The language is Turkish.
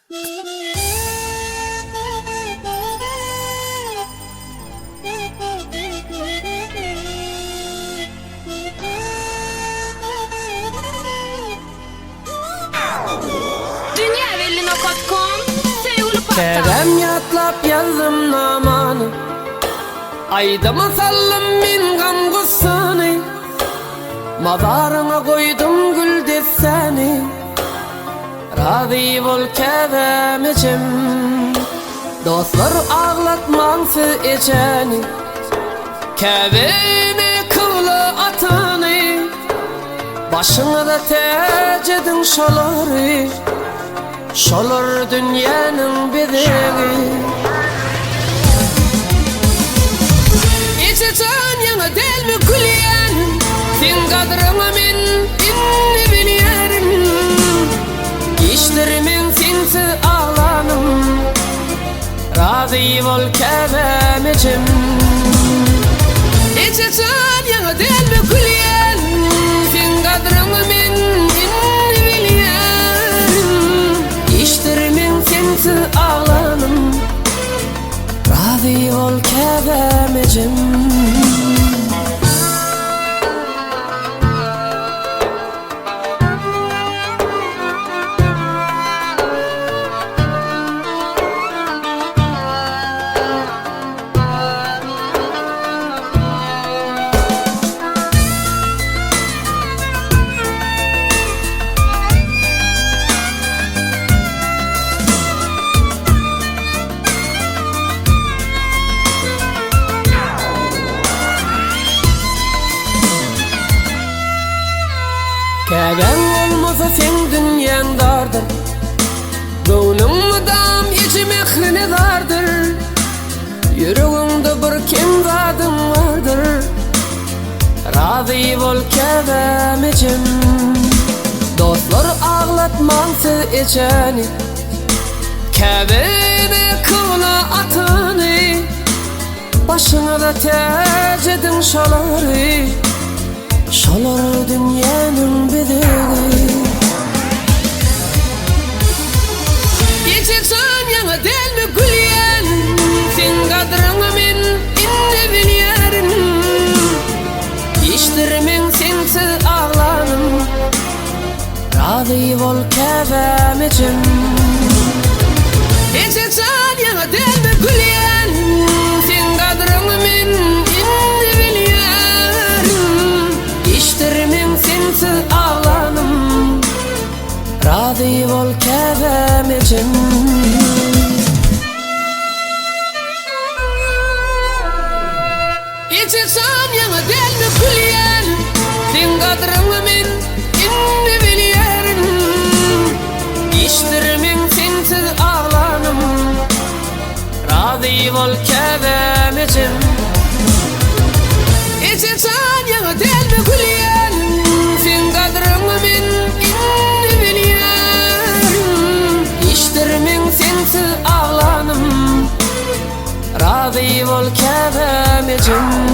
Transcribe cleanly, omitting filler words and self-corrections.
Kerem yatlap yazdım namanı, aydıma saldım min gam gussany. Mazarına koydum gül deseni, razı bol kevemicim. Dostlar ağlatmansız içeni, kevini kıvlı atını. Başına da tecedin şoları, şolar dünyanın bedeli. İçecen yana del mi gülyen, sen kadrını min inni biliyerim. İşlerimin sensiz ağlanım, razı bol kevemicim. İçecen yana del mi gülyen, sen kadrını min inni biliyerim. İşlerimin sensiz ağlanım, razı ol kevemicim. Kevem olmasa sen dünyan dardır, gönlüm dam içi mehrini dardır. Yüreğimde bir kim zadın vardır, razı ol kevemicim. Dostlar ağlatmansız içeni, kevini kıvla atını. Başına da tecedin şoları, şolar dünyanın bedeli. İçecen yana del mi gülyen, sen kadrını min inni biliyerim. İşlerimin sensiz ağlanım, razı ol kevemicim. İçecen yana del mi gülyen, sen kadrını min inni biliyerim. İşlerimin sensiz ağlanım, razı ol kevemicim. İçecen yana del mi gülyen, sen kadrını min inni biliyerim. İşlerimin sensiz ağlanım, razı ol kevemicim. İçecen yana del mi gülyen, sen kadrını min inni biliyerim. İşlerimin sensiz ağlanım, razı ol kevemicim.